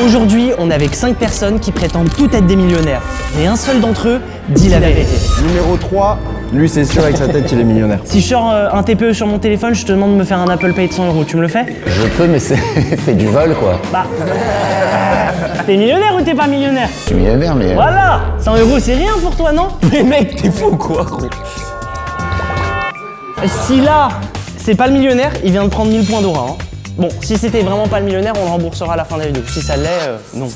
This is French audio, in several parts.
Aujourd'hui, on est avec 5 personnes qui prétendent toutes être des millionnaires. Mais un seul d'entre eux dit la vérité. Numéro 3, lui c'est sûr avec sa tête qu'il est millionnaire. Si je sors un TPE sur mon téléphone, je te demande de me faire un Apple Pay de 100 €, tu me le fais? Je peux, mais c'est du vol, quoi. Bah... T'es millionnaire ou t'es pas millionnaire? Je suis millionnaire, mais... Voilà! 100 € c'est rien pour toi, non? Mais mec, t'es fou quoi, gros? Si là, c'est pas le millionnaire, il vient de prendre 1000 points d'aura, hein. Bon, si c'était vraiment pas le millionnaire, on le remboursera à la fin de la vidéo. Si ça l'est, non.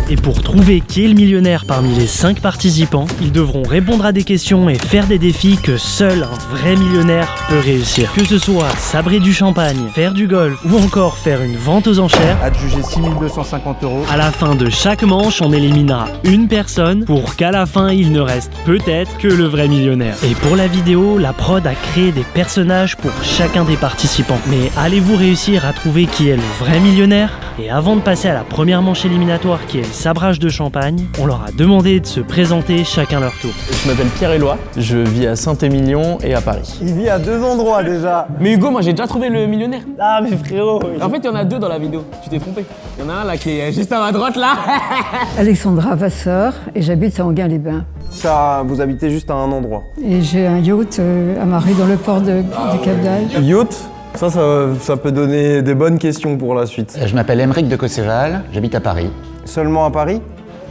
Et pour trouver qui est le millionnaire parmi les 5 participants, ils devront répondre à des questions et faire des défis que seul un vrai millionnaire peut réussir. Que ce soit sabrer du champagne, faire du golf ou encore faire une vente aux enchères, Adjugé 6250 €. à la fin de chaque manche, on éliminera une personne pour qu'à la fin, il ne reste peut-être que le vrai millionnaire. Et pour la vidéo, la prod a créé des personnages pour chacun des participants. Mais allez-vous réussir à trouver qui est le vrai millionnaire? Et avant de passer à la première manche éliminatoire qui est le sabrage de champagne, on leur a demandé de se présenter chacun leur tour. Je m'appelle Pierre-Éloi, je vis à Saint-Émilion et à Paris. Il vit à 2 endroits déjà. Mais Hugo, moi j'ai déjà trouvé le millionnaire. Ah mais frérot... En fait, il y en a 2 dans la vidéo, tu t'es trompé. Il y en a un là qui est juste à ma droite là. Alexandra Vasseur et j'habite à Enghien-les-Bains. Ça, vous habitez juste à un endroit. Et j'ai un yacht à Marie dans le port du Cap d'Agde. Yacht, ça peut donner des bonnes questions pour la suite. Je m'appelle Émeric de Cosséval, j'habite à Paris. Seulement à Paris?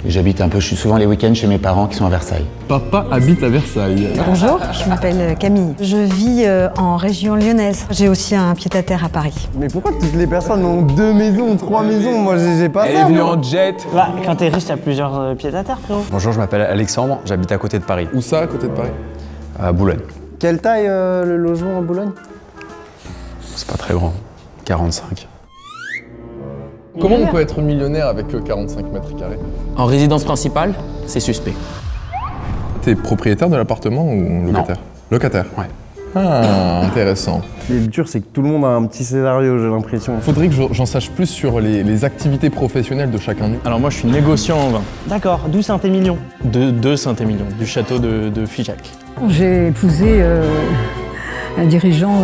J'habite un peu, je suis souvent les week-ends chez mes parents qui sont à Versailles. Papa habite à Versailles. Bonjour, je m'appelle Camille. Je vis en région lyonnaise. J'ai aussi un pied-à-terre à Paris. Mais pourquoi toutes les personnes ont 2 maisons, 3 maisons? Moi j'ai pas Elle ça. est venue moi. en jet. Bah, quand t'es riche, t'as plusieurs pieds à terre, frérot. Bonjour, je m'appelle Alexandre, j'habite à côté de Paris, Où ça, à côté de Paris? à Boulogne. Quelle taille le logement à Boulogne? C'est pas très grand, 45. Comment on peut être millionnaire avec 45 mètres carrés? En résidence principale, c'est suspect. T'es propriétaire de l'appartement ou locataire? Locataire? Ouais. Ah, intéressant. Le dur c'est que tout le monde a un petit scénario, j'ai l'impression. Faudrait que j'en sache plus sur les activités professionnelles de chacun de nous. Alors moi je suis négociant en vin. D'accord, d'où Saint-Émilion? De Saint-Émilion, du château de Figeac. J'ai épousé un dirigeant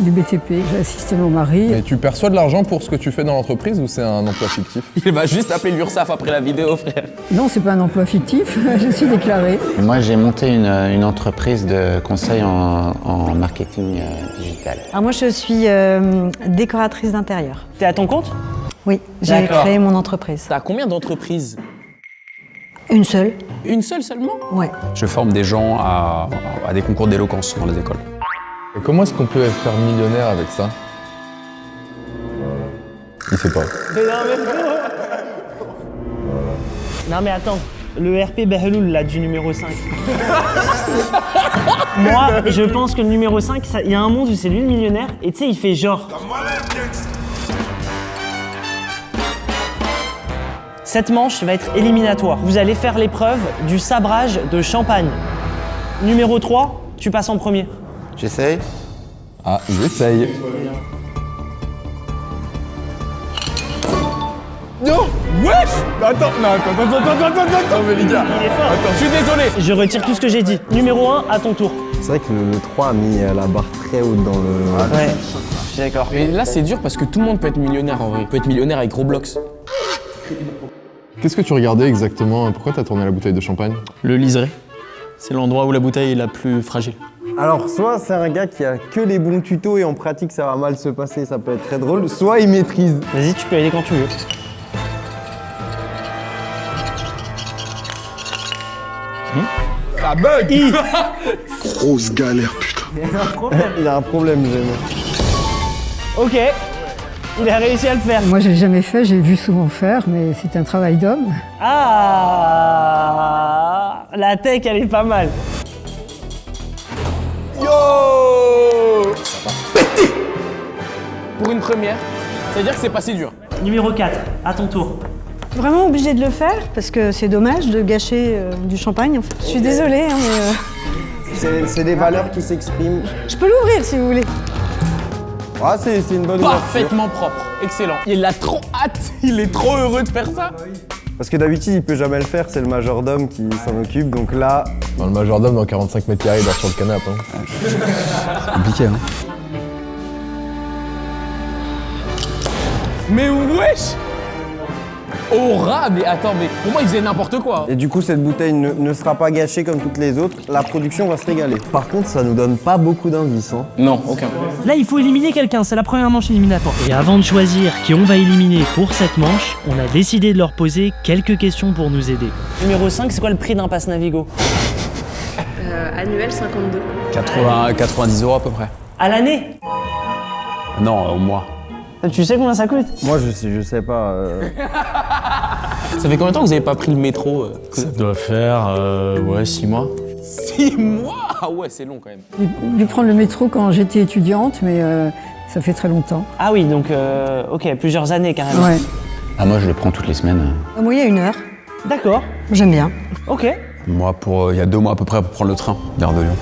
du BTP. J'ai assisté mon mari. Mais tu perçois de l'argent pour ce que tu fais dans l'entreprise ou c'est un emploi fictif? Il va juste appeler l'URSSAF après la vidéo, frère. Non, c'est pas un emploi fictif, je suis déclarée. Et moi, j'ai monté une entreprise de conseil en marketing digital. Alors moi, je suis décoratrice d'intérieur. T'es à ton compte? Oui, j'ai D'accord. créé mon entreprise. T'as combien d'entreprises? Une seule? Une seule seulement? Ouais. Je forme des gens à des concours d'éloquence dans les écoles. Et comment est-ce qu'on peut être faire millionnaire avec ça? Il sait pas. Non mais attends, le RP Behloul là du numéro 5. Moi, je pense que le numéro 5, il y a un monde où c'est lui le millionnaire et tu sais, il fait genre... Cette manche va être éliminatoire. Vous allez faire l'épreuve du sabrage de champagne. Numéro 3, tu passes en premier. J'essaye. Ah, j'essaye. Non! Wesh! Attends, mais les gars, Il est fort. attends, je suis désolé! Je retire tout ce que j'ai dit. Numéro 1, à ton tour. C'est vrai que le 3 a mis la barre très haute dans le... Ouais, je suis d'accord. Mais là c'est dur parce que tout le monde peut être millionnaire en vrai. Peut être millionnaire avec Roblox. Qu'est-ce que tu regardais exactement? Pourquoi t'as tourné la bouteille de champagne? Le liseré, c'est l'endroit où la bouteille est la plus fragile. Alors, soit c'est un gars qui a que les bons tutos et en pratique ça va mal se passer, ça peut être très drôle, soit il maîtrise. Vas-y, tu peux y aller quand tu veux. Ça bug! Grosse galère, putain. Il a un problème, j'aime. Ok, il a réussi à le faire. Moi, je l'ai jamais fait, j'ai vu souvent faire, mais c'est un travail d'homme. Ah, la tech, elle est pas mal. Yo! Pour une première, c'est-à-dire que c'est pas si dur. Numéro 4, à ton tour. Vraiment obligée de le faire parce que c'est dommage de gâcher du champagne. En fait. Je suis désolée, hein, mais C'est des valeurs qui s'expriment. je peux l'ouvrir si vous voulez. Ah, c'est une bonne ouverture. Parfaitement propre, excellent. Il a trop hâte, il est trop heureux de faire ça. Parce que d'habitude, il peut jamais le faire, c'est le majordome qui s'en occupe, donc là... Dans le majordome, dans 45 mètres carrés, il dort sur le canapé. Hein. Compliqué, hein? Mais wesh! Aura, mais attends, mais pour moi, il faisait n'importe quoi. Et du coup, cette bouteille ne sera pas gâchée comme toutes les autres. La production va se régaler. Par contre, ça nous donne pas beaucoup d'indices. Hein. Non, aucun. Là, il faut éliminer quelqu'un, c'est la première manche éliminatoire. Et avant de choisir qui on va éliminer pour cette manche, on a décidé de leur poser quelques questions pour nous aider. Numéro 5, c'est quoi le prix d'un pass Navigo? Annuel 52. 90 € à peu près. À l'année? Non, au mois. Tu sais combien ça coûte? Moi, je sais pas. Ça fait combien de temps que vous avez pas pris le métro Ça doit faire, 6 mois. 6 mois? Ah ouais, c'est long quand même. J'ai dû prendre le métro quand j'étais étudiante, mais ça fait très longtemps. Ah oui, donc ok, plusieurs années carrément. Ouais. Ah, moi, je le prends toutes les semaines. Moi, il y a 1 heure. D'accord, J'aime bien. ok. Moi, il y a 2 mois à peu près pour prendre le train, gare de Lyon.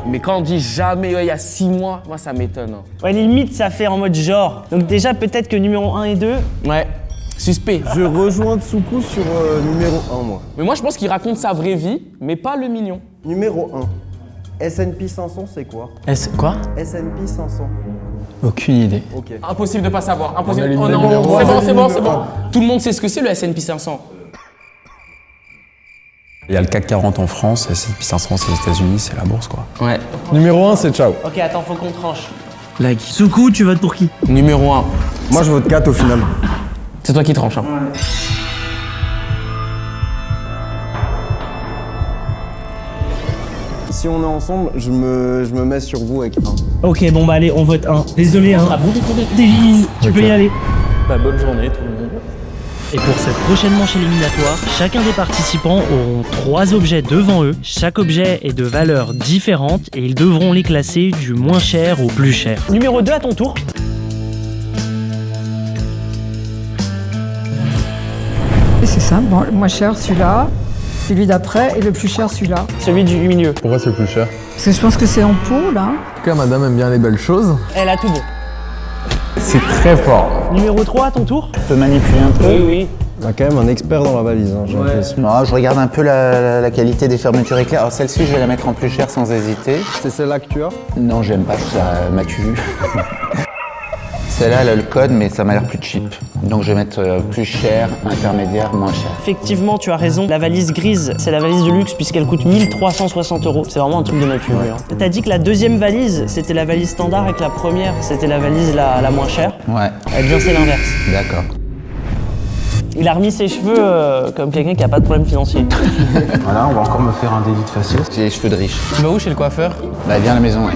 Mais quand on dit jamais, il y a 6 mois, moi ça m'étonne. Hein. Ouais, limite, ça fait en mode genre. Donc déjà, peut-être que numéro 1 et 2... Ouais, suspect. Je rejoins Tsuku sur numéro 1, moi. Mais moi je pense qu'il raconte sa vraie vie, mais pas le mignon. Numéro 1. S&P 500, c'est quoi? Quoi? S&P 500. Aucune idée. Ok. Impossible de pas savoir, impossible. On a Oh éliminé non, le numéro un. c'est bon. Tout le monde sait ce que c'est le S&P 500. Il y a le CAC 40 en France, et S&P 500 c'est les États-Unis, c'est la bourse quoi. Ouais. Numéro 1, c'est ciao. Ok, attends, faut qu'on tranche. Like. Soukou, tu votes pour qui? Numéro 1. Moi, je vote 4 au final. C'est toi qui tranches. Hein. Si on est ensemble, je me mets sur vous avec 1. Ok, bon bah allez, on vote 1. Désolé, hein. T'élimines, tu peux y aller. Bah, bonne journée tout le monde. Et pour cette prochaine manche éliminatoire, chacun des participants auront 3 objets devant eux. Chaque objet est de valeur différente et ils devront les classer du moins cher au plus cher. Numéro 2 à ton tour. Et c'est simple, bon, le moins cher celui-là, celui d'après et le plus cher celui-là. Celui du milieu. Pourquoi c'est le plus cher? Parce que je pense que c'est en pot là. En tout cas, madame aime bien les belles choses. Elle a tout bon. C'est très fort. Numéro 3 à ton tour. Je peux manipuler un peu? Oui. On a quand même un expert dans la valise, hein, j'ai l'impression. Non, je regarde un peu la qualité des fermetures éclair. Alors celle-ci, je vais la mettre en plus cher sans hésiter. C'est celle-là que tu as? Non, j'aime pas, ça m'a tué. Celle-là, elle a le code, mais ça m'a l'air plus cheap. Donc je vais mettre plus cher, intermédiaire, moins cher. Effectivement, tu as raison. La valise grise, c'est la valise de luxe puisqu'elle coûte 1360 €. C'est vraiment un truc de nature. Ouais. Hein. T'as dit que la deuxième valise, c'était la valise standard et que la première, c'était la valise la moins chère. Ouais. Eh bien, c'est l'inverse. D'accord. Il a remis ses cheveux comme quelqu'un qui a pas de problème financier. Voilà, on va encore me faire un délit de faciès. J'ai les cheveux de riche. Tu vas où chez le coiffeur? Bah, viens à la maison, ouais.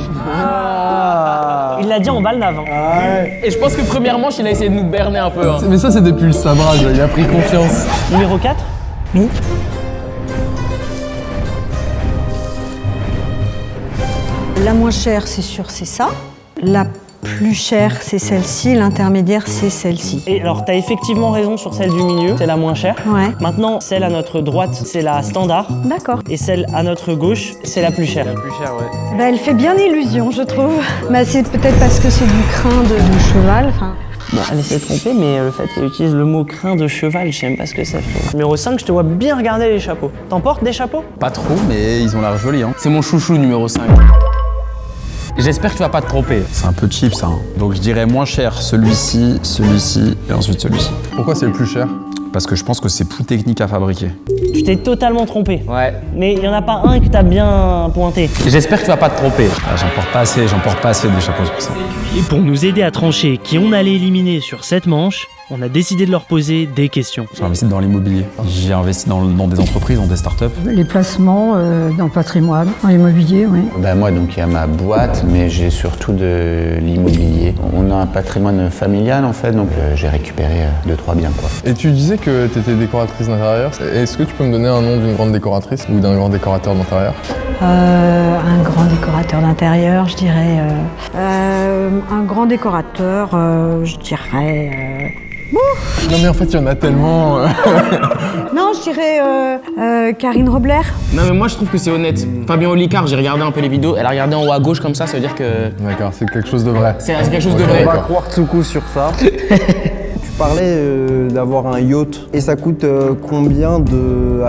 Il l'a dit en balnave. Hein. Et je pense que première manche, il a essayé de nous berner un peu. Hein. Mais ça, c'est depuis le sabrage, il a pris confiance. Numéro 4. Oui. La moins chère, c'est sûr, c'est ça. La plus chère, c'est celle-ci. L'intermédiaire, c'est celle-ci. Et alors, t'as effectivement raison sur celle du milieu, c'est la moins chère. Ouais. Maintenant, celle à notre droite, c'est la standard. D'accord. Et celle à notre gauche, c'est la plus chère. Plus cher, ouais. Bah, elle fait bien illusion, je trouve. Bah, c'est peut-être parce que c'est du crin de cheval. Enfin, Bon, elle s'est trompée, mais le fait qu'elle utilise le mot crin de cheval, je sais même pas ce que c'est. Numéro 5, je te vois bien regarder les chapeaux. T'en portes des chapeaux? Pas trop, mais ils ont l'air jolis. Hein. C'est mon chouchou numéro 5. J'espère que tu vas pas te tromper. C'est un peu cheap ça. Hein. Donc je dirais moins cher celui-ci et ensuite celui-ci. Pourquoi c'est le plus cher? Parce que je pense que c'est plus technique à fabriquer. Tu t'es totalement trompé. Ouais. Mais il y en a pas un que t'as bien pointé. J'espère que tu vas pas te tromper. Ah, j'en porte pas assez des chapeaux, c'est pour ça. Et pour nous aider à trancher qui on allait éliminer sur cette manche, on a décidé de leur poser des questions. J'ai investi dans l'immobilier. J'ai investi dans des entreprises, dans des startups. Les placements dans le patrimoine, dans l'immobilier, oui. Bah moi, donc il y a ma boîte, mais j'ai surtout de l'immobilier. On a un patrimoine familial en fait, donc j'ai récupéré 2-3 biens quoi. Et tu disais que tu étais décoratrice d'intérieur. Est-ce que tu peux me donner un nom d'une grande décoratrice ou d'un grand décorateur d'intérieur? un grand décorateur d'intérieur, je dirais. Un grand décorateur, je dirais. Non mais en fait, il y en a tellement. Non, je dirais Karine Robler. Non mais moi je trouve que c'est honnête. Fabien Olicard, j'ai regardé un peu les vidéos, elle a regardé en haut à gauche comme ça veut dire que... D'accord, c'est quelque chose de vrai. C'est quelque chose de On vrai. va croire Tsuku sur ça. Tu parlais d'avoir un yacht. Et ça coûte combien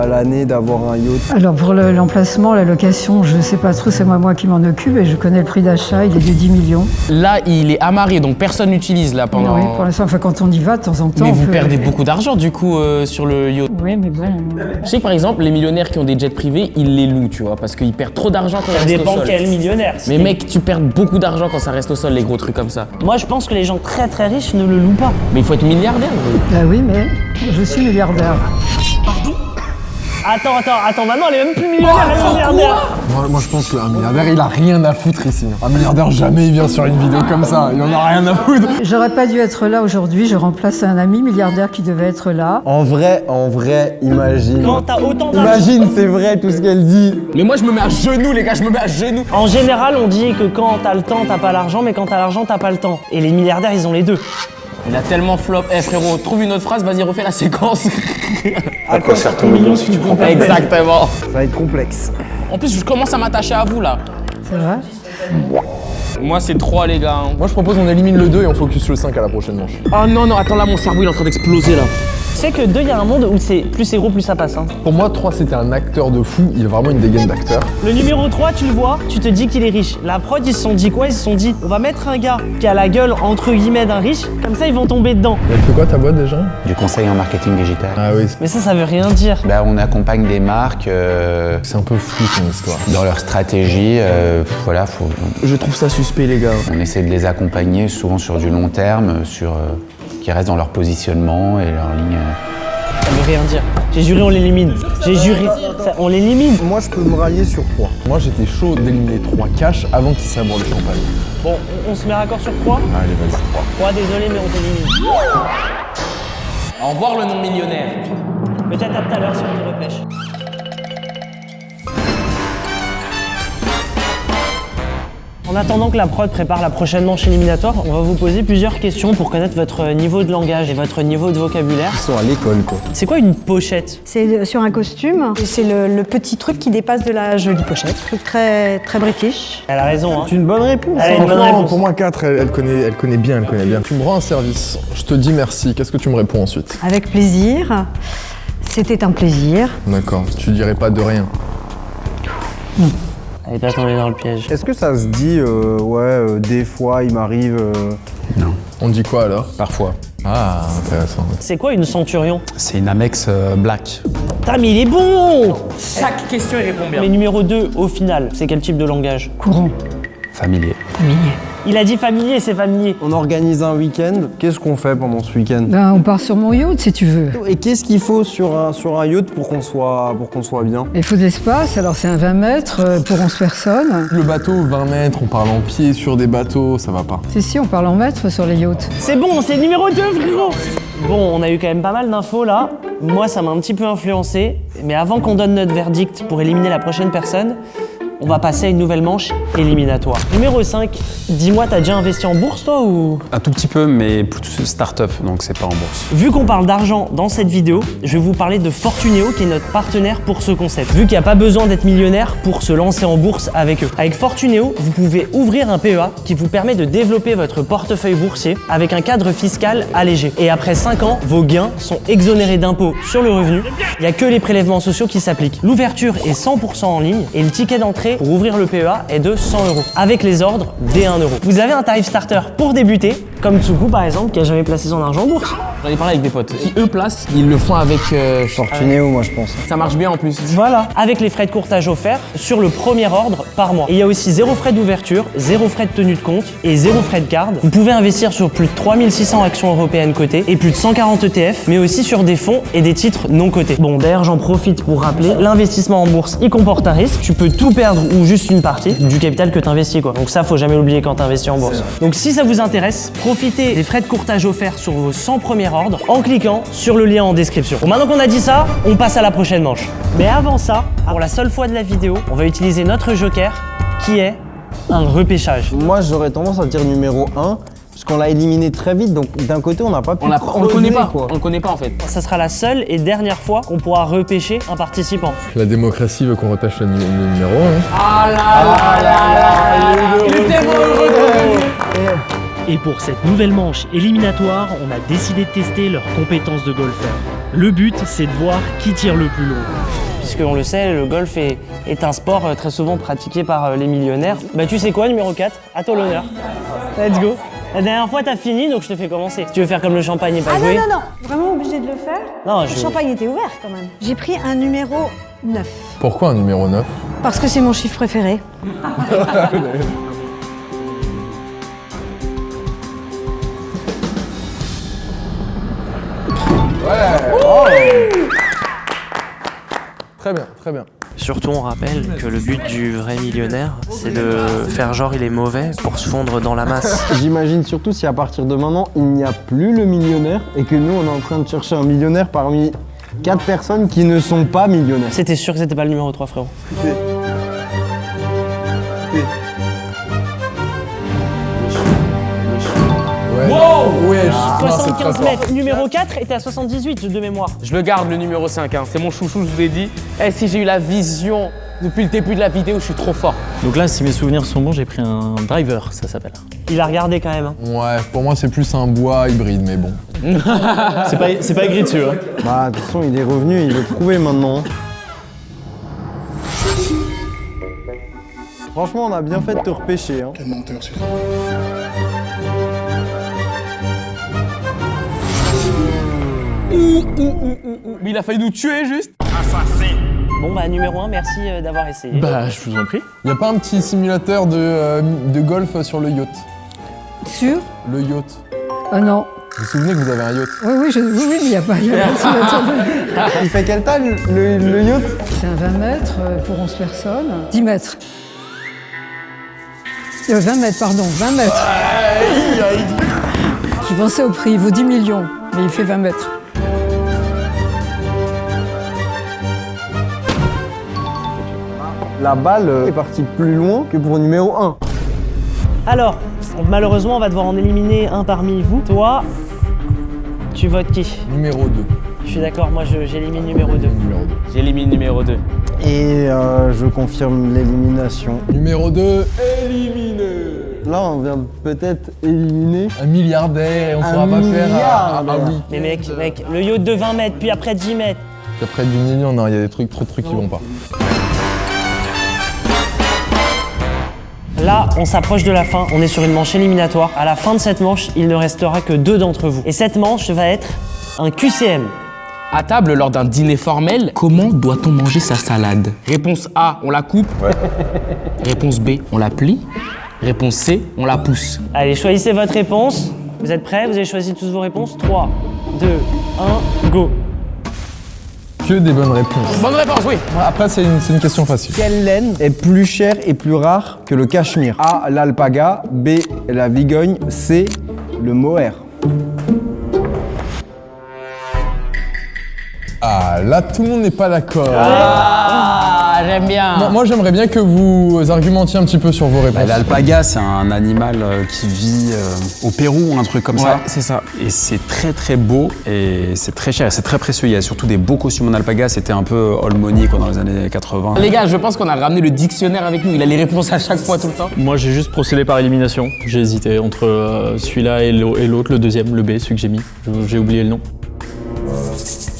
à l'année d'avoir un yacht? Alors pour l'emplacement, la location, je sais pas trop, c'est moi qui m'en occupe et je connais le prix d'achat, il est de 10 millions. Là, il est amarré, donc personne n'utilise là pendant... Oui, pour l'instant, enfin, quand on y va, de temps en temps... Mais vous perdez beaucoup d'argent du coup sur le yacht. Oui, mais bon... Je sais que par exemple, les millionnaires qui ont des jets privés, ils les louent, tu vois, parce qu'ils perdent trop d'argent quand Ça ils restent au dépend sol. quel millionnaire. Mais mec, tu perds beaucoup d'argent quand ça reste au sol, les gros trucs comme ça. Moi, je pense que les gens très très riches ne le louent pas. Mais il faut être milliardaire, gros. Bah oui, mais je suis milliardaire. Attends, maintenant elle est même plus millionnaire, elle est milliardaire. Moi je pense qu'un milliardaire il a rien à foutre ici. Un milliardaire jamais il vient sur une vidéo comme ça, il en a rien à foutre. J'aurais pas dû être là aujourd'hui, je remplace un ami milliardaire qui devait être là. En vrai, imagine. Quand t'as autant d'argent. Imagine, c'est vrai tout ce qu'elle dit. Mais moi je me mets à genoux, les gars, je me mets à genoux. En général, on dit que quand t'as le temps, t'as pas l'argent, mais quand t'as l'argent, t'as pas le temps. Et les milliardaires, ils ont les deux. Il a tellement flop. Eh frérot, trouve une autre phrase, vas-y, refais la séquence. À quoi faire ton million si tu prends pas? Exactement. Ça va être complexe. En plus, je commence à m'attacher à vous là. C'est vrai? Moi, c'est 3, les gars. Moi je propose on élimine le 2 et on focus le 5 à la prochaine manche. Oh non, attends là, mon cerveau il est en train d'exploser là. Tu sais que 2, il y a un monde où c'est plus c'est gros, plus ça passe. Hein. Pour moi 3 c'était un acteur de fou, il a vraiment une dégaine d'acteur. Le numéro 3, tu le vois, tu te dis qu'il est riche. La prod, ils se sont dit quoi? Ils se sont dit, on va mettre un gars qui a la gueule entre guillemets d'un riche, comme ça ils vont tomber dedans. Elle fait quoi ta boîte déjà? Du conseil en marketing digital. Ah oui. Mais ça veut rien dire. Bah, on accompagne des marques C'est un peu flou ton histoire. dans leur stratégie. Voilà, Je trouve ça suspect, les gars. on essaie de les accompagner souvent sur du long terme, qui restent dans leur positionnement et leur ligne. Ça veut rien dire. J'ai juré, on l'élimine. J'ai juré, on l'élimine. Moi, je peux me rallier sur 3. Moi j'étais chaud d'éliminer 3 cash avant qu'ils sabrent le champagne. Bon, on se met raccord sur 3? Allez, vas-y, 3. 3, désolé, mais on t'élimine. Au revoir le non-millionnaire. Peut-être à tout à l'heure si on te repêche. En attendant que la prod prépare la prochaine manche éliminatoire, on va vous poser plusieurs questions pour connaître votre niveau de langage et votre niveau de vocabulaire. Ils sont à l'école, quoi. C'est quoi une pochette? C'est sur un costume. Et c'est le petit truc qui dépasse de la jolie pochette. Truc très, très british. Elle a raison, hein. C'est une bonne réponse. Elle a une bonne Franchement, réponse. pour moi 4, elle connaît bien. Tu me rends un service, je te dis merci, qu'est-ce que tu me réponds ensuite? Avec plaisir. C'était un plaisir. D'accord, tu dirais pas de rien. Elle est pas tombée dans le piège. Est-ce que ça se dit, des fois, il m'arrive... Non. On dit quoi alors? Parfois. Ah, intéressant. C'est quoi une centurion? C'est une Amex black. Putain, mais il est bon! Chaque question, il répond bien. Mais numéro 2, au final, c'est quel type de langage? Courant. Familier. Familier. Il a dit familier, c'est familier. On organise un week-end. Qu'est-ce qu'on fait pendant ce week-end? Ben, on part sur mon yacht si tu veux. Et qu'est-ce qu'il faut sur un yacht pour qu'on soit bien? Il faut de l'espace, alors c'est un 20 mètres pour 11 personnes. Le bateau, 20 mètres, on parle en pied sur des bateaux, ça va pas. Si, on parle en mètres sur les yachts. C'est bon, c'est numéro 2, frérot! Bon, on a eu quand même pas mal d'infos là. Moi, ça m'a un petit peu influencé. Mais avant qu'on donne notre verdict pour éliminer la prochaine personne, on va passer à une nouvelle manche éliminatoire. Numéro 5, dis-moi, t'as déjà investi en bourse toi ou... Un tout petit peu, mais plutôt start-up, donc c'est pas en bourse. Vu qu'on parle d'argent dans cette vidéo, je vais vous parler de Fortuneo qui est notre partenaire pour ce concept. Vu qu'il n'y a pas besoin d'être millionnaire pour se lancer en bourse avec eux. Avec Fortuneo, vous pouvez ouvrir un PEA qui vous permet de développer votre portefeuille boursier avec un cadre fiscal allégé. Et après 5 ans, vos gains sont exonérés d'impôts sur le revenu. Il n'y a que les prélèvements sociaux qui s'appliquent. L'ouverture est 100% en ligne et le ticket d'entrée pour ouvrir le PEA est de 100 €. Avec les ordres, dès 1 €. Vous avez un tarif starter pour débuter, comme Tsuku par exemple, qui a jamais placé son argent en bourse. J'en ai parlé avec des potes qui eux placent, ils le font avec Fortuneo, moi je pense. Ça marche bien en plus. Voilà, avec les frais de courtage offerts sur le premier ordre par mois. Et il y a aussi 0 frais d'ouverture, 0 frais de tenue de compte et 0 frais de garde. Vous pouvez investir sur plus de 3600 actions européennes cotées et plus de 140 ETF, mais aussi sur des fonds et des titres non cotés. Bon, d'ailleurs, j'en profite pour rappeler, l'investissement en bourse, il comporte un risque. Tu peux tout perdre ou juste une partie du capital que tu investis, quoi. Donc ça, faut jamais l'oublier quand tu investis en bourse. Donc si ça vous intéresse, profitez des frais de courtage offerts sur vos 100 premiers ordres en cliquant sur le lien en description. Bon, maintenant qu'on a dit ça, on passe à la prochaine manche. Mais avant ça, pour la seule fois de la vidéo, on va utiliser notre joker qui est un repêchage. Moi, j'aurais tendance à dire numéro 1, parce qu'on l'a éliminé très vite, donc d'un côté, on n'a pas pu On le connaît creuser, pas, quoi. on le connaît pas en fait. Ça sera la seule et dernière fois qu'on pourra repêcher un participant. La démocratie veut qu'on repêche le numéro 1. Ah là là là là, il est tellement heureux de Et pour cette nouvelle manche éliminatoire, on a décidé de tester leurs compétences de golfeur. Le but, c'est de voir qui tire le plus long. Puisqu'on le sait, le golf est un sport très souvent pratiqué par les millionnaires. Bah tu sais quoi, numéro 4, à toi l'honneur. Let's go. La dernière fois t'as fini, donc je te fais commencer. Si tu veux faire comme le champagne et pas jouer. Non, vraiment obligé de le faire. Non, Le champagne était ouvert quand même. J'ai pris un numéro 9. Pourquoi un numéro 9? Parce que c'est mon chiffre préféré. Très bien, très bien. Surtout, on rappelle que le but du vrai millionnaire, c'est de faire genre il est mauvais pour se fondre dans la masse. J'imagine surtout si à partir de maintenant, il n'y a plus le millionnaire et que nous, on est en train de chercher un millionnaire parmi 4 personnes qui ne sont pas millionnaires. C'était sûr que c'était pas le numéro 3, frérot. Ouais. Wow! Ouais, 75 mètres. Numéro 4 était à 78 de mémoire. Je le garde le numéro 5, hein. C'est mon chouchou, je vous ai dit. Eh, si j'ai eu la vision depuis le début de la vidéo, je suis trop fort. Donc là, si mes souvenirs sont bons, j'ai pris un driver, ça s'appelle. Il a regardé quand même. Hein. Ouais, pour moi c'est plus un bois hybride, mais bon. C'est pas écrit dessus, hein. Bah, de toute façon, il est revenu, il veut prouver maintenant. Franchement, on a bien fait de te repêcher. Hein. Quel menteur celui-là. Mais il a failli nous tuer juste. Bon bah numéro 1, merci d'avoir essayé. Bah, je vous en prie. Y a pas un petit simulateur de golf sur le yacht? Sûr? Le yacht. Ah non. Vous vous souvenez que vous avez un yacht? Oui, mais il n'y a pas de simulateur. Il fait quelle taille le yacht? C'est un 20 mètres pour 11 personnes. 10 mètres. 20 mètres, pardon, 20 mètres. Je pensais au prix, il vaut 10 millions, mais il fait 20 mètres. La balle est partie plus loin que pour numéro 1. Alors, malheureusement, on va devoir en éliminer un parmi vous. Toi, tu votes qui? Numéro 2. Je suis d'accord, moi j'élimine numéro 2. Numéro 2. J'élimine numéro 2. Et je confirme l'élimination. Numéro 2, éliminé. Là, on vient peut-être éliminer Un milliardaire et on Un pourra pas faire milliardaire. ah oui. Mais mec, le yacht de 20 mètres, puis après 10 mètres. Puis après du million, non, il y a des trucs, trop de trucs qui vont pas. Là, on s'approche de la fin, on est sur une manche éliminatoire. À la fin de cette manche, il ne restera que 2 d'entre vous. Et cette manche va être un QCM. À table, lors d'un dîner formel, comment doit-on manger sa salade? Réponse A, on la coupe. Réponse B, on la plie. Réponse C, on la pousse. Allez, choisissez votre réponse. Vous êtes prêts? Vous avez choisi tous vos réponses? 3, 2, 1, go! Que des bonnes réponses. Bonne réponse, oui. Après, c'est une question facile. quelle laine est plus chère et plus rare que le cachemire? A, l'alpaga, B, la vigogne, C, le mohair. Ah, là, tout le monde n'est pas d'accord. Ah, j'aime bien. Moi, j'aimerais bien que vous argumentiez un petit peu sur vos réponses. L'alpaga, c'est un animal qui vit au Pérou, un truc comme ça. c'est ça. Et c'est très très beau et c'est très cher, c'est très précieux. Il y a surtout des beaux costumes en alpaga, c'était un peu all money quoi, dans les années 80. Les gars, je pense qu'on a ramené le dictionnaire avec nous. Il a les réponses à chaque fois, tout le temps. Moi, j'ai juste procédé par élimination. J'ai hésité entre celui-là et l'autre, le deuxième, le B, celui que j'ai mis. J'ai oublié le nom.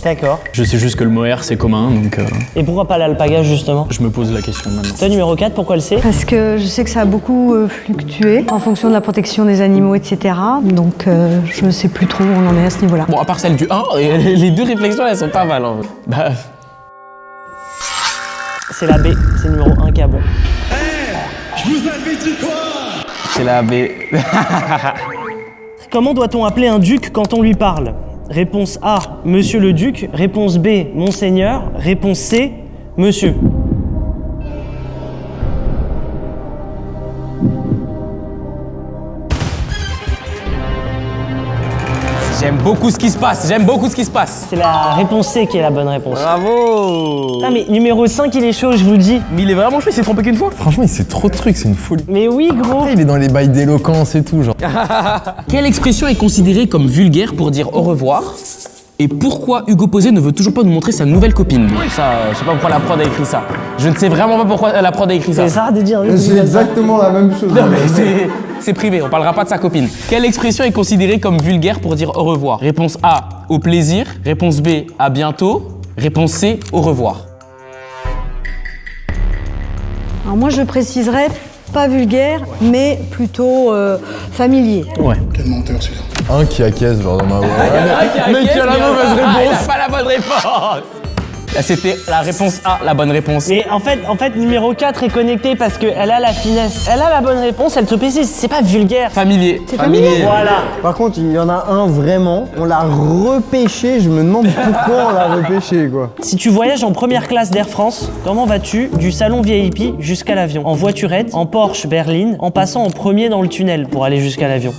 D'accord. Je sais juste que le mohair, c'est commun, donc Et pourquoi pas l'alpaga, justement? je me pose la question maintenant. Toi, numéro 4, pourquoi le C? Parce que je sais que ça a beaucoup fluctué en fonction de la protection des animaux, etc. Donc je ne sais plus trop où on en est à ce niveau-là. Bon, à part celle du 1, les 2 réflexions, elles sont pas mal. En vrai. Bah, C'est la B, c'est numéro 1 qui a bon. c'est la B. Comment doit-on appeler un duc quand on lui parle? Réponse A, Monsieur le Duc. Réponse B, Monseigneur. Réponse C, Monsieur. J'aime beaucoup ce qui se passe, j'aime beaucoup ce qui se passe. C'est la réponse C qui est la bonne réponse. Bravo. Ah mais numéro 5, il est chaud, je vous le dis. Mais il est vraiment chaud, il s'est trompé qu'une fois. Franchement, il sait trop de trucs, c'est une folie. Mais oui, gros. Après, il est dans les bails d'éloquence et tout, genre. Quelle expression est considérée comme vulgaire pour dire au revoir? Et pourquoi Hugo Posé ne veut toujours pas nous montrer sa nouvelle copine? Ça, je sais pas pourquoi la prod a écrit ça. Je ne sais vraiment pas pourquoi la prod a écrit ça. C'est ça de dire. C'est exactement la même chose. Non mais c'est privé, on parlera pas de sa copine. Quelle expression est considérée comme vulgaire pour dire au revoir? Réponse A, au plaisir. Réponse B, à bientôt. Réponse C, au revoir. Alors moi, je préciserais pas vulgaire, mais plutôt familier. Ouais. Quel menteur celui-là. Un qui acquiesce, genre dans ma voix. Mais qui a la mauvaise réponse. Il a pas la bonne réponse. Là, c'était la réponse A, la bonne réponse. Et en fait, numéro 4 est connecté parce qu'elle a la finesse. Elle a la bonne réponse, elle te précise. C'est pas vulgaire. Familier. C'est familier. Voilà. Par contre, il y en a un vraiment, on l'a repêché, je me demande pourquoi on l'a repêché quoi. Si tu voyages en première classe d'Air France, comment vas-tu du salon VIP jusqu'à l'avion? En voiturette, en Porsche berline, en passant en premier dans le tunnel pour aller jusqu'à l'avion.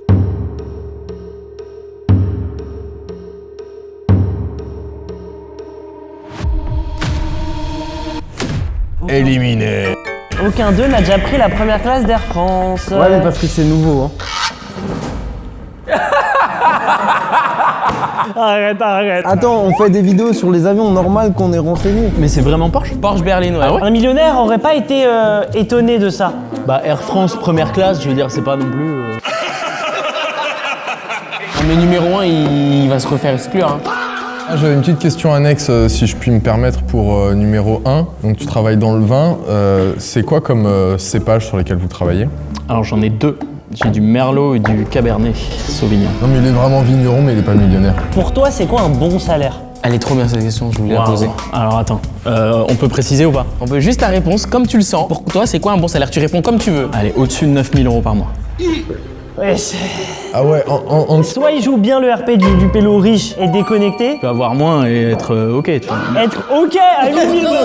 Éliminé. Aucun d'eux n'a déjà pris la première classe d'Air France. Ouais, mais parce que c'est nouveau. Hein. Arrête. Attends, on fait des vidéos sur les avions, normal qu'on est renseigné. Mais c'est vraiment Porsche? Porsche berline, ouais. Un millionnaire aurait pas été étonné de ça. Bah Air France première classe, je veux dire, c'est pas non plus... Mais numéro 1, il va se refaire exclure. Hein. Ah, j'avais une petite question annexe, si je puis me permettre, pour numéro 1. Donc tu travailles dans le vin. C'est quoi comme cépage sur lesquels vous travaillez? Alors j'en ai deux. J'ai du Merlot et du Cabernet Sauvignon. Non mais il est vraiment vigneron, mais il est pas millionnaire. Pour toi, c'est quoi un bon salaire? Elle est trop bien cette question, je voulais la poser. Alors attends, on peut préciser ou pas? On peut juste ta réponse comme tu le sens. Pour toi, c'est quoi un bon salaire? Tu réponds comme tu veux. Allez, au-dessus de 9 000 € par mois. Ouais, Ah ouais, soit il joue bien le RP du pélo riche et déconnecté. Tu peux avoir moins et être ok, tu vois. Être ok à 8 000 €.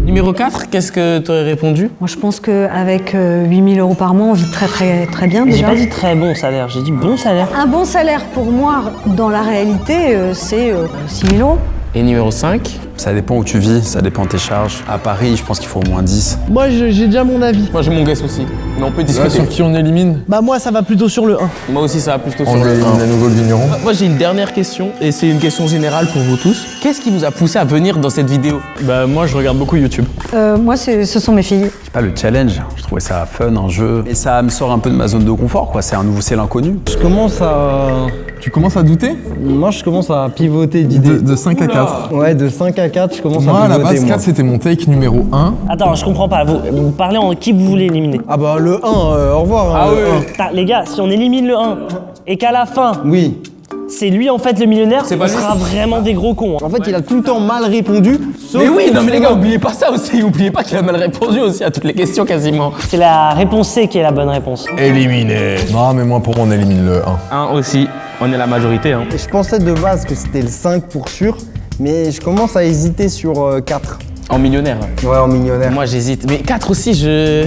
Numéro 4, qu'est-ce que tu aurais répondu? Moi, je pense qu'avec 8 000 € par mois, on vit très bien J'ai déjà. pas dit très bon salaire, j'ai dit bon salaire. Un bon salaire pour moi, dans la réalité, c'est 6 000 €. Et numéro 5? Ça dépend où tu vis, ça dépend de tes charges. À Paris, je pense qu'il faut au moins 10. Moi, j'ai déjà mon avis. Moi j'ai mon guess aussi, mais on peut discuter. sur qui on élimine? Bah moi, ça va plutôt sur le 1. Moi aussi ça va plutôt On sur le élimine 1. à nouveau le vigneron. Moi j'ai une dernière question, et c'est une question générale pour vous tous. Qu'est-ce qui vous a poussé à venir dans cette vidéo? Bah moi je regarde beaucoup YouTube. Moi, ce sont mes filles. Je sais pas, le challenge, je trouvais ça fun, un jeu. Et ça me sort un peu de ma zone de confort, quoi. C'est l'inconnu. Je commence à... Tu commences à douter? Moi, je commence à pivoter d'idées. De 5 à 4. Ouais, de 5 à 4, je commence Moi, à à la pivoter, base, moi. 4, c'était mon take numéro 1. Attends, je comprends pas. Vous parlez en qui vous voulez éliminer. Ah bah, le 1, au revoir. Ah le oui. 1. Putain, les gars, si on élimine le 1 et qu'à la fin, Oui. c'est lui en fait le millionnaire, C'est on pas lui. sera vraiment des gros cons. Hein. En fait, il a tout le temps mal répondu, sauf... Mais oui, non mais les gars, oubliez pas ça aussi, oubliez pas qu'il a mal répondu aussi à toutes les questions quasiment. C'est la réponse C qui est la bonne réponse. Éliminé. Non, mais moi, pour moi, on élimine le 1. 1 aussi, on est la majorité. Hein. Je pensais de base que c'était le 5 pour sûr, mais je commence à hésiter sur 4. En millionnaire. Ouais, en millionnaire. Moi j'hésite, mais 4 aussi je...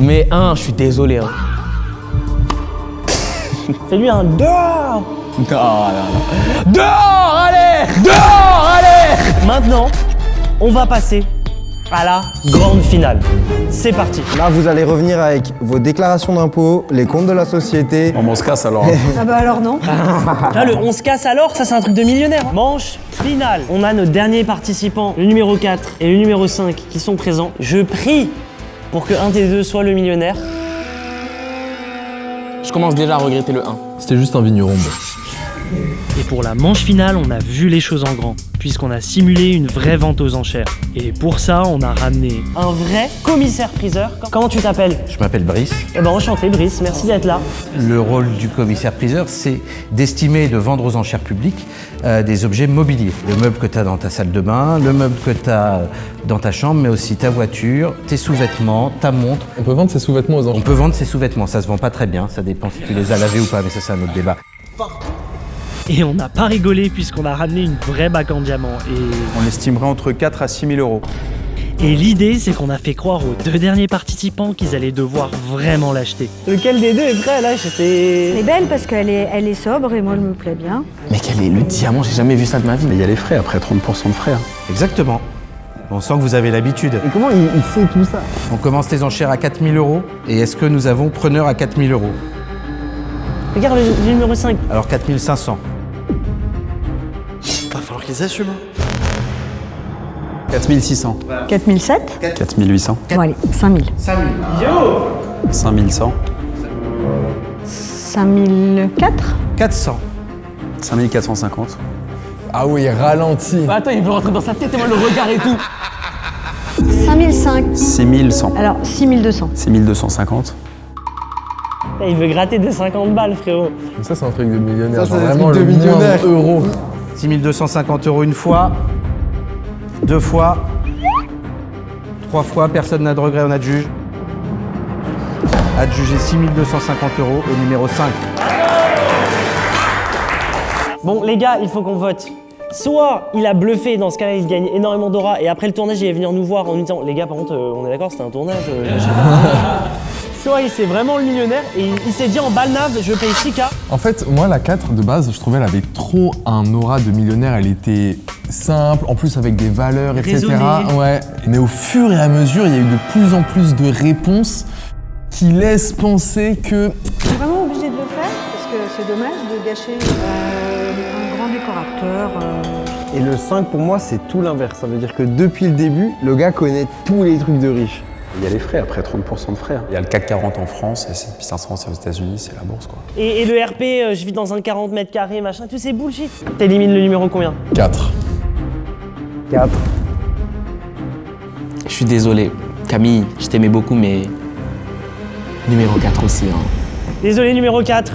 Mais 1, je suis désolé. Hein. Fais-lui un dehors. Non. Dehors, allez! Dehors, allez! Maintenant, on va passer à la grande finale. C'est parti. Là, vous allez revenir avec vos déclarations d'impôts, les comptes de la société. On se casse alors. Ah bah alors non. Là, le on se casse alors, ça c'est un truc de millionnaire. Hein. Manche finale. On a nos derniers participants, le numéro 4 et le numéro 5 qui sont présents. Je prie pour que un des deux soit le millionnaire. Je commence déjà à regretter le 1. C'était juste un vigneron. Et pour la manche finale, on a vu les choses en grand, puisqu'on a simulé une vraie vente aux enchères. Et pour ça, on a ramené Un vrai commissaire-priseur. Comment tu t'appelles? Je m'appelle Brice. Eh ben enchanté Brice, merci d'être là. Le rôle du commissaire-priseur, c'est d'estimer et de vendre aux enchères publiques des objets mobiliers. Le meuble que tu as dans ta salle de bain, le meuble que tu as dans ta chambre, mais aussi ta voiture, tes sous-vêtements, ta montre. On peut vendre ses sous-vêtements aux enchères? On peut vendre ses sous-vêtements, ça se vend pas très bien, ça dépend si tu les as lavés ou pas, mais ça c'est un autre débat. Et on n'a pas rigolé puisqu'on a ramené une vraie bague en diamant. On estimerait entre 4 à 6 000 €. Et l'idée, c'est qu'on a fait croire aux deux derniers participants qu'ils allaient devoir vraiment l'acheter. Lequel des deux est prêt là? J'étais... Elle est belle parce qu'elle est sobre et moi, elle me plaît bien. Mais quel est le diamant? J'ai jamais vu ça de ma vie. Mais il y a les frais, après 30% de frais. Hein. Exactement. On sent que vous avez l'habitude. Et comment il sait tout ça? On commence les enchères à 4 000 €. Et est-ce que nous avons preneur à 4 000 €? Regarde le numéro 5. Alors 4 500. Va falloir qu'ils assument. 4 600. 4007. 4 800. Bon allez, 5000. 5000. Yo! 5100. 5004. 400. 5450. Ah oui, ralenti. Bah attends, il veut rentrer dans sa tête et moi le regard et tout. 5005. 6100. Alors 6200. 6250. Il veut gratter des 50 balles, frérot. Mais ça, c'est un truc de millionnaire. Ça, genre c'est un vraiment truc de le millionnaire. moindre euro. 6250 € une fois, 2 fois, 3 fois, personne n'a de regret, on adjuge. Adjugé 6250 € au numéro 5. Bon, les gars, il faut qu'on vote. Soit il a bluffé, dans ce cas-là, il gagne énormément d'aura, et après le tournage, il va venir nous voir en nous disant, les gars, par contre, on est d'accord, c'était un tournage. Soit il c'est vraiment le millionnaire, et il s'est dit en balnave, je paye 6K. En fait, moi, la 4, de base, je trouvais elle avait trop un aura de millionnaire. Elle était simple, en plus avec des valeurs, etc. Raisonnée. Ouais. Mais au fur et à mesure, il y a eu de plus en plus de réponses qui laissent penser que... Je suis vraiment obligée de le faire parce que c'est dommage de gâcher un grand décorateur. Et le 5 pour moi c'est tout l'inverse. Ça veut dire que depuis le début, le gars connaît tous les trucs de riches. Il y a les frais, après 30% de frais. Il y a le CAC 40 en France et puis 500 c'est aux États-Unis, c'est la bourse quoi. Et le RP, je vis dans un 40 mètres carrés, machin, tout c'est bullshit. T'élimines le numéro combien? 4. 4. Je suis désolé. Camille, je t'aimais beaucoup, mais numéro 4 aussi. Hein. Désolé, numéro 4.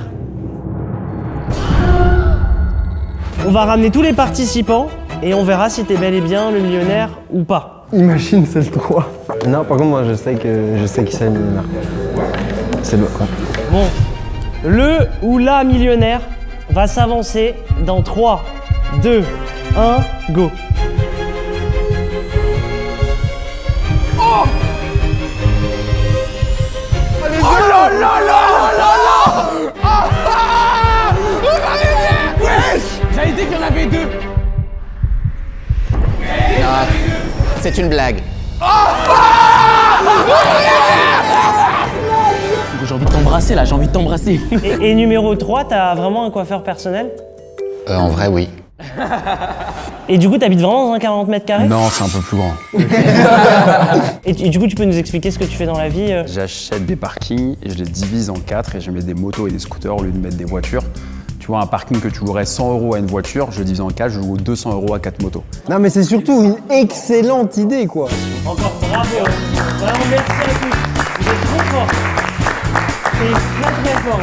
On va ramener tous les participants et on verra si t'es bel et bien le millionnaire ou pas. Imagine c'est le 3. Non, par contre moi je sais qui c'est le millionnaire. C'est le 1. Bon, le ou la millionnaire va s'avancer dans 3, 2, 1, go. J'avais dit qu'il y en avait 2. C'est une blague. J'ai envie de t'embrasser là, j'ai envie de t'embrasser. Et numéro 3, t'as vraiment un coiffeur personnel? En vrai, oui. Et du coup, t'habites vraiment dans un 40 mètres carrés? Non, c'est un peu plus grand. Et du coup, tu peux nous expliquer ce que tu fais dans la vie? J'achète des parkings et je les divise en 4 et je mets des motos et des scooters au lieu de mettre des voitures. Tu vois, un parking que tu louerais 100 € à une voiture, je le divise en 4, je loue 200 € à 4 motos. Non mais c'est surtout une excellente idée quoi. Encore bravo. Vraiment merci à tous. Vous êtes trop forts. C'est très très fort.